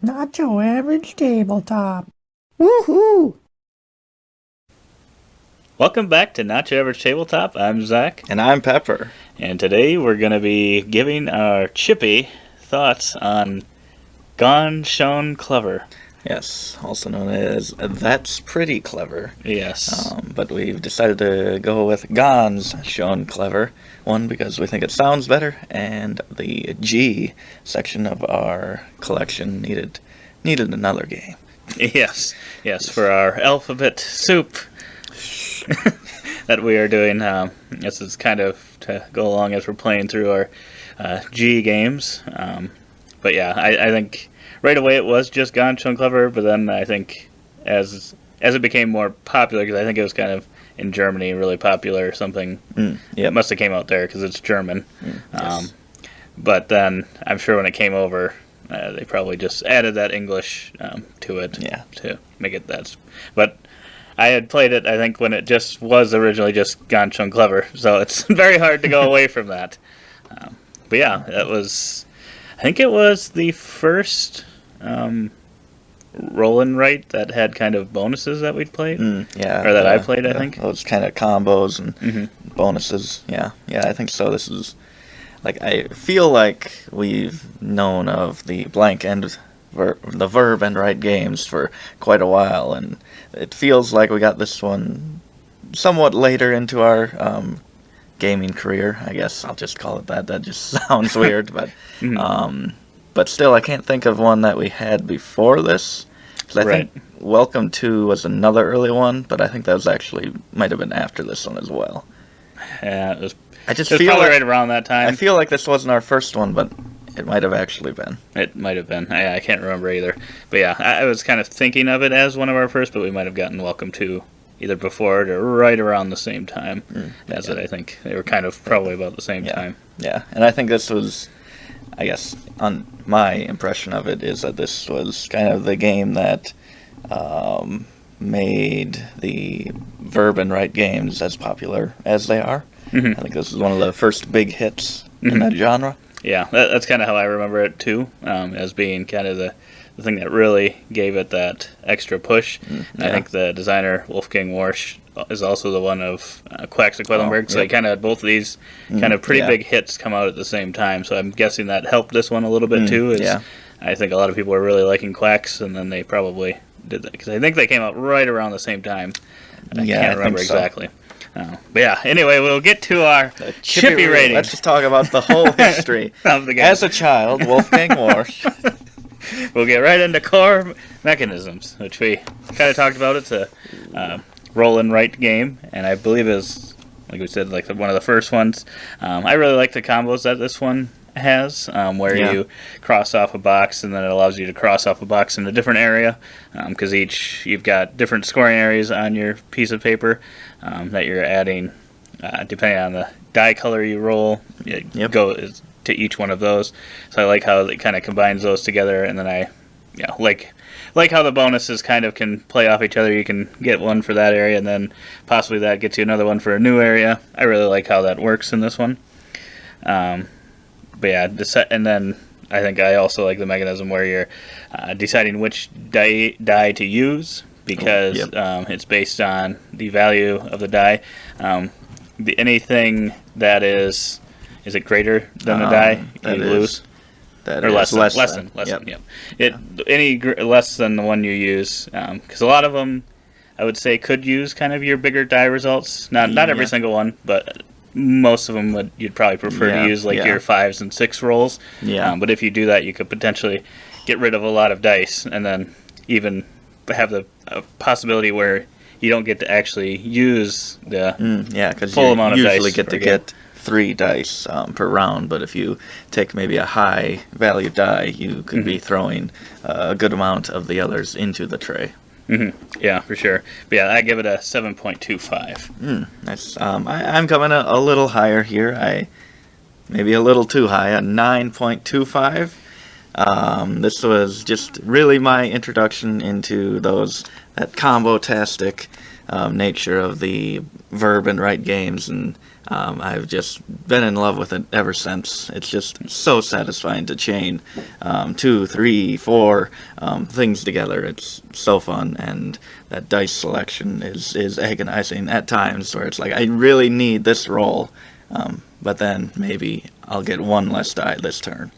Not your average tabletop. Woohoo! Welcome back to Not Your Average Tabletop. I'm Zach. And I'm Pepper. And today we're going to be giving our CHIPPI thoughts on Ganz, Schon, Clever. Yes, also known as That's Pretty Clever. Yes. But we've decided to go with Ganz, Schon, Clever. One, because we think it sounds better, and the G section of our collection needed another game. Yes, for our alphabet soup that we are doing. This is kind of to go along as we're playing through our G games. But yeah, I think right away it was just Ganz, Schon, Clever, but then I think as it became more popular, because I think it was kind of in Germany really popular or something. It must have came out there because it's German. Yes. But then I'm sure when it came over, they probably just added that English to it to make it that. But I had played it, I think, when it just was originally just Ganz, Schon, Clever, so it's very hard to go away from that. But yeah, that was, I think it was the first roll and write that had kind of bonuses that we'd played. Or that I played, I think. Those kind of combos and bonuses. Yeah, I think so. This is, like, I feel like we've known of the blank and the verb and right games for quite a while, and it feels like we got this one somewhat later into our gaming career. I guess I'll just call it that. That just sounds weird, but still, I can't think of one that we had before this. 'Cause I think Welcome to was another early one, but I think that was actually might have been after this one as well. Yeah, it was. I just It was feel probably like, right around that time. I feel like this wasn't our first one, but it might have actually been. It might have been. I can't remember either. But yeah, I was kind of thinking of it as one of our first, but we might have gotten Welcome to either before it or right around the same time as it. I think they were kind of probably about the same time. Yeah, and I think this was, I guess, on my impression of it is that this was kind of the game that made the verb and right games as popular as they are. I think this is one of the first big hits in that genre. Yeah, that's kind of how I remember it too, as being kind of the thing that really gave it that extra push. And I think the designer Wolfgang Warsch is also the one of Quacks at Quedlinburg, so they kind of had both of these kind of pretty big hits come out at the same time. So I'm guessing that helped this one a little bit too. I think a lot of people were really liking Quacks, and then they probably did that because I think they came out right around the same time. I can't remember exactly. But yeah, anyway, we'll get to our CHIPPI rating. Let's just talk about the whole history of the game. As a child, Wolfgang Warsch. We'll get right into core mechanisms, which we kind of talked about. It's a roll and write game, and I believe is, like we said, like one of the first ones. I really like the combos that this one has, where you cross off a box, and then it allows you to cross off a box in a different area, because you've got different scoring areas on your piece of paper that you're adding, depending on the die color you roll. Go to each one of those. So I like how it kind of combines those together, and then I like how the bonuses kind of can play off each other. You can get one for that area, and then possibly that gets you another one for a new area. I really like how that works in this one. But yeah, and then I think I also like the mechanism where you're deciding which die to use, because it's based on the value of the die. Anything that is it greater than the die, you lose? That or is less than. Any less than the one you use, because a lot of them, I would say, could use kind of your bigger die results. Not every single one, but most of them you'd probably prefer to use your 5s and 6 rolls. But if you do that, you could potentially get rid of a lot of dice, and then even have the possibility where you don't get to actually use the full amount of dice. You usually get to get 3 dice per round, but if you take maybe a high value die, you could be throwing a good amount of the others into the tray. Yeah, for sure. But yeah, I give it a 7.25. Nice. I'm coming a little higher here. Maybe a little too high, a 9.25. This was just really my introduction into that combo-tastic nature of the verb and right games, and I've just been in love with it ever since. It's just so satisfying to chain 2, 3, 4 things together. It's so fun, and that dice selection is agonizing at times, where it's like, I really need this roll, but then maybe I'll get one less die this turn.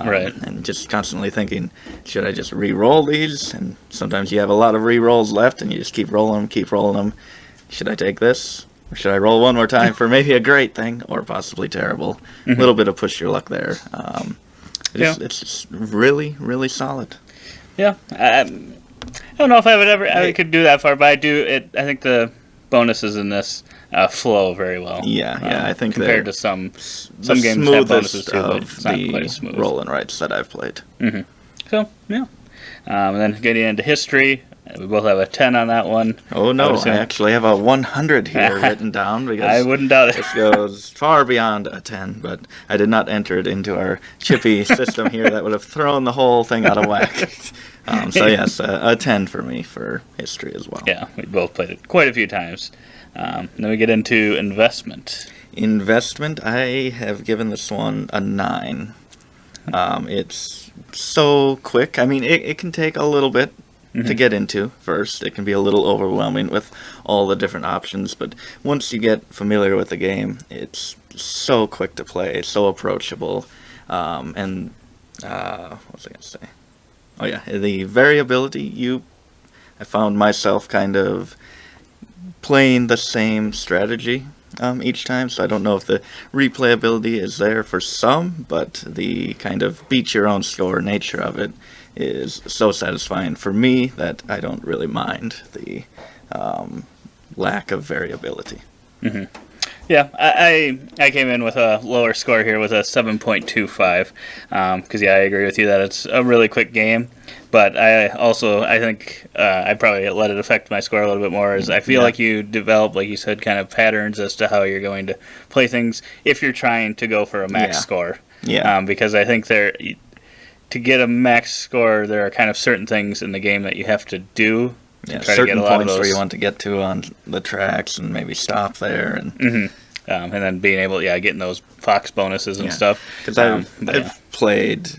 Right. And just constantly thinking, should I just re-roll these? And sometimes you have a lot of re-rolls left, and you just keep rolling them. Should I take this? Or should I roll one more time for maybe a great thing, or possibly terrible? A little bit of push your luck there. It's just really, really solid. Yeah. I don't know if I could do that far, but I think the bonuses in this flow very well. Yeah, I think compared to some games have bonuses too, but it's not quite as smooth. Roll and rights that I've played. So yeah, and then getting into history, we both have a 10 on that one. Oh no, I actually have a 100 here written down, because I wouldn't doubt it. This goes far beyond a 10, but I did not enter it into our CHIPPI system here. That would have thrown the whole thing out of whack. So yes, a 10 for me for history as well. Yeah, we both played it quite a few times. Then we get into investment. Investment, I have given this one a 9. It's so quick. I mean, it can take a little bit to get into first. It can be a little overwhelming with all the different options, but once you get familiar with the game, it's so quick to play, so approachable, and what was I going to say? Oh yeah, the variability. I found myself kind of playing the same strategy each time, so I don't know if the replayability is there for some, but the kind of beat your own score nature of it is so satisfying for me that I don't really mind the lack of variability. Yeah, I came in with a lower score here with a 7.25, because I agree with you that it's a really quick game, but I think I probably let it affect my score a little bit more, as I feel like you develop, like you said, kind of patterns as to how you're going to play things if you're trying to go for a max score. Because I think to get a max score, there are kind of certain things in the game that you have to do. Certain points where you want to get to on the tracks, and maybe stop there, and and then being able, getting those fox bonuses and stuff. Because I've played,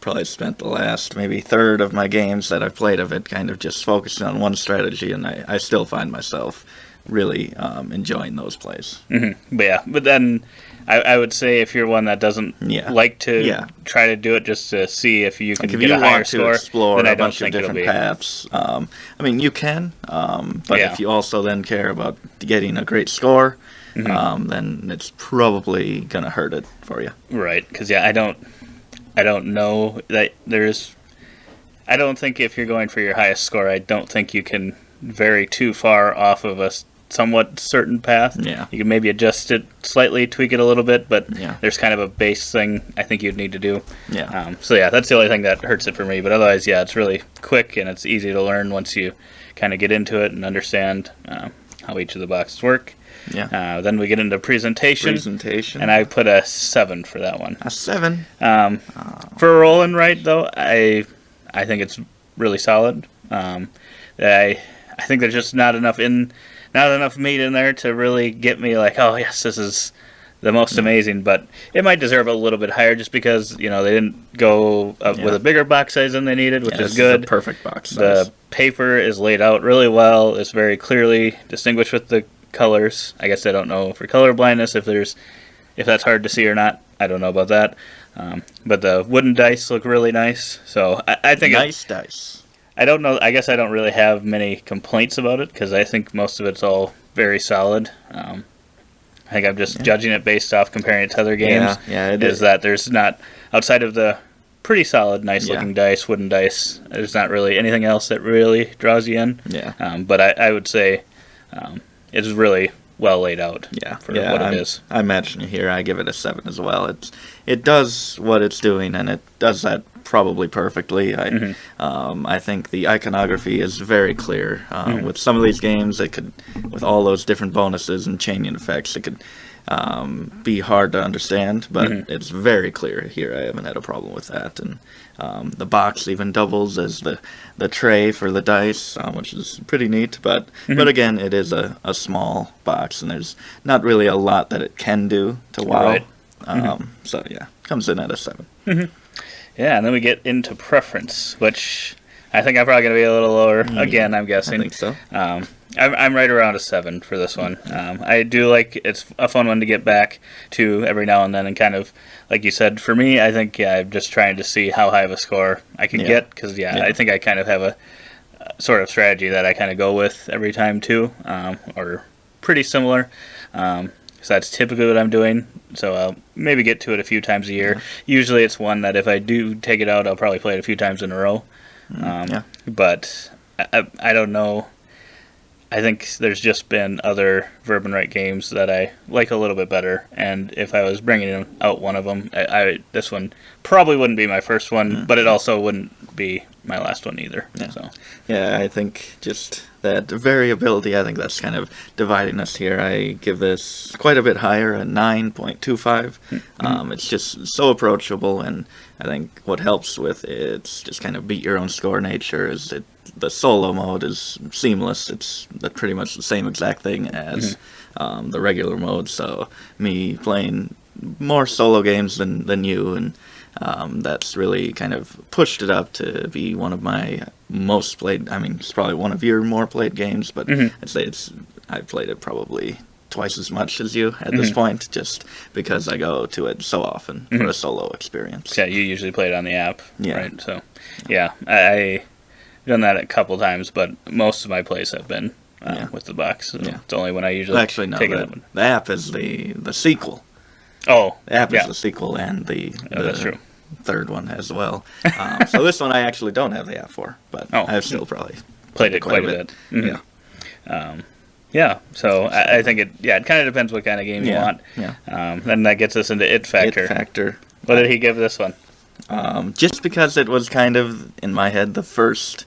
probably spent the last maybe third of my games that I've played of it kind of just focusing on one strategy, and I still find myself really enjoying those plays. But then I would say if you're one that doesn't like to try to do it just to see if you can get a higher score, explore then I a don't bunch of think different paths. I mean, you can, but if you also then care about getting a great score, then it's probably gonna hurt it for you. Right? Because I don't know that I don't think if you're going for your highest score, I don't think you can vary too far off of a somewhat certain path. You can maybe adjust it slightly, tweak it a little bit, but there's kind of a base thing I think you'd need to do. So that's the only thing that hurts it for me, but otherwise, it's really quick and it's easy to learn once you kind of get into it and understand how each of the boxes work. Then we get into presentation, and I put a 7 for that one. A 7? For a roll and write, though, I think it's really solid. I think there's just not enough meat in there to really get me like, oh yes, this is the most amazing. But it might deserve a little bit higher, just because they didn't go with a bigger box size than they needed, which is good. Is a perfect box size. The paper is laid out really well. It's very clearly distinguished with the colors. I guess I don't know for color blindness if that's hard to see or not. I don't know about that. But the wooden dice look really nice. So I think nice dice. I don't know. I guess I don't really have many complaints about it, because I think most of it's all very solid. I think I'm just judging it based off comparing it to other games. It is that there's not, outside of the pretty solid, nice looking dice, wooden dice, there's not really anything else that really draws you in. But I would say it's really well laid out for what it is. I matching you here. I give it a 7 as well. It does what it's doing, and it does that probably perfectly. I think the iconography is very clear. With some of these games, with all those different bonuses and chaining effects, it could be hard to understand, but it's very clear here. I haven't had a problem with that, and the box even doubles as the tray for the dice, which is pretty neat. But again, it is a small box, and there's not really a lot that it can do to WoW. Right. So yeah, comes in at a 7. Yeah, and then we get into preference, which I think I'm probably going to be a little lower. Again, I'm guessing. I think so. I'm right around a 7 for this one. I do like, it's a fun one to get back to every now and then, and kind of, like you said, for me, I think I'm just trying to see how high of a score I can get, because I think I kind of have a sort of strategy that I kind of go with every time too, or pretty similar. So that's typically what I'm doing. So I'll maybe get to it a few times a year. Yeah. Usually it's one that if I do take it out, I'll probably play it a few times in a row. But I don't know. I think there's just been other Verb and Write games that I like a little bit better, and if I was bringing out one of them, this one probably wouldn't be my first one, but it also wouldn't be my last one either. Yeah. So. Yeah, I think just that variability, I think that's kind of dividing us here. I give this quite a bit higher, a 9.25. It's just so approachable, and I think what helps with it's just kind of beat your own score nature is the solo mode is seamless. It's pretty much the same exact thing as the regular mode. So me playing more solo games than you, and that's really kind of pushed it up to be one of my most played. I mean, it's probably one of your more played games, but I'd say I've played it probably twice as much as you at this point, just because I go to it so often for a solo experience. Yeah, you usually play it on the app, right? So, yeah, I've done that a couple times, but most of my plays have been with the box. So it's only when I usually take it up. The app is the sequel. Oh, the app is the sequel, and that's true. Third one as well. So this one I actually don't have the app for, but I've still probably played it quite a bit. So I think it kind of depends what kind of game you want. Then that gets us into It Factor. What did he give this one? Just because it was kind of, in my head, the first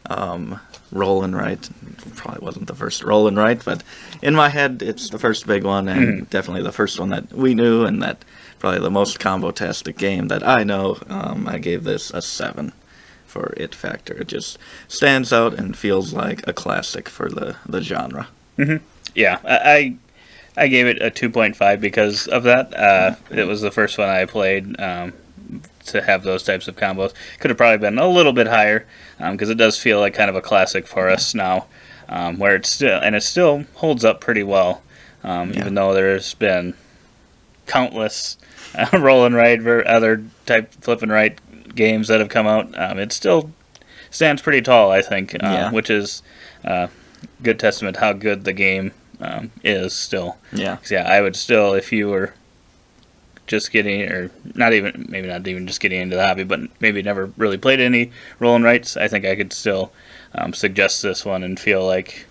roll and write. Probably wasn't the first roll and write, but in my head, it's the first big one, and definitely the first one that we knew, and that probably the most combo-tastic game that I know. I gave this a 7 for It Factor. It just stands out and feels like a classic for the genre. Yeah, I gave it a 2.5 because of that. It was the first one I played to have those types of combos. Could have probably been a little bit higher because it does feel like kind of a classic for us now, where it still holds up pretty well, even though there's been countless roll and write or other type flip and write games that have come out. It still stands pretty tall, I think, which is good testament how good the game is still. I would still, if you were just getting, or maybe not even just getting into the hobby, but maybe never really played any roll and writes, I think I could still suggest this one and feel like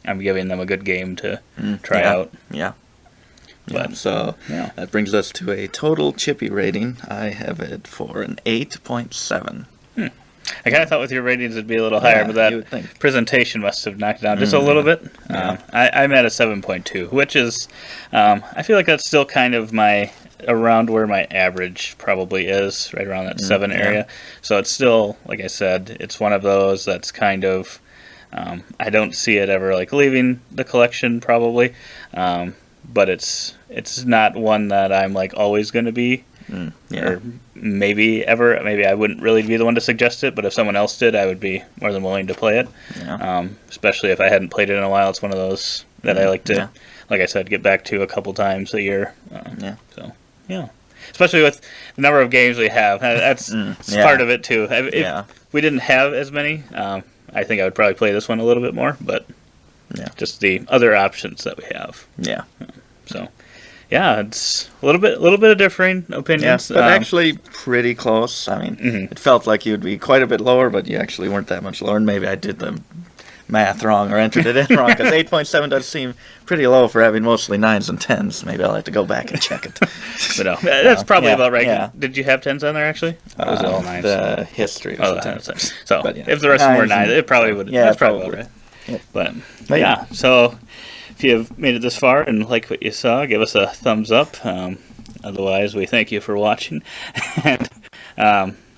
I'm giving them a good game to try out. So that brings us to a total CHIPPI rating. I have it for an 8.7. I kind of thought with your ratings it'd be a little higher, but that presentation must have knocked it down just a little bit. I'm at a 7.2, which is, I feel like that's still kind of around where my average probably is, right around that 7 area. So it's still, like I said, it's one of those that's kind of, I don't see it ever like leaving the collection probably, but it's not one that I'm like always going to be. Or maybe I wouldn't really be the one to suggest it, but if someone else did, I would be more than willing to play it. Especially if I hadn't played it in a while. It's one of those that I like to, like I said, get back to a couple times a year. Especially with the number of games we have, that's part of it too. If we didn't have as many, I think I would probably play this one a little bit more, but just the other options that we have. It's a little bit of differing opinions. But actually pretty close. I mean, it felt like you'd be quite a bit lower, but you actually weren't that much lower. And maybe I did the math wrong or entered it in wrong, because 8.7 does seem pretty low for having mostly 9s and 10s. Maybe I'll have to go back and check it. But no, that's probably about right. Did you have 10s on there, actually? Or was it all 9s? The history was 10s. So if the rest of them were 9s, it probably would. That's probably about right. But so if you have made it this far and like what you saw, give us a thumbs up. Otherwise, we thank you for watching. And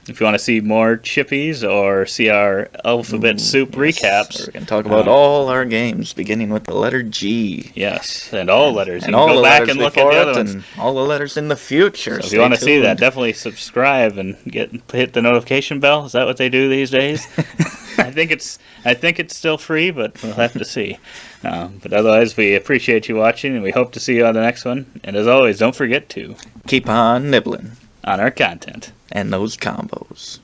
if you want to see more chippies or see our alphabet soup recaps, we can talk about all our games, beginning with the letter G. Yes, and all letters. And you all can go the back letters and look at before the it, other ones. and all the letters in the future. So if you want to see that, definitely subscribe and hit the notification bell. Is that what they do these days? I think it's still free, but we'll have to see. But otherwise, we appreciate you watching, and we hope to see you on the next one. And as always, don't forget to keep on nibbling on our content and those combos.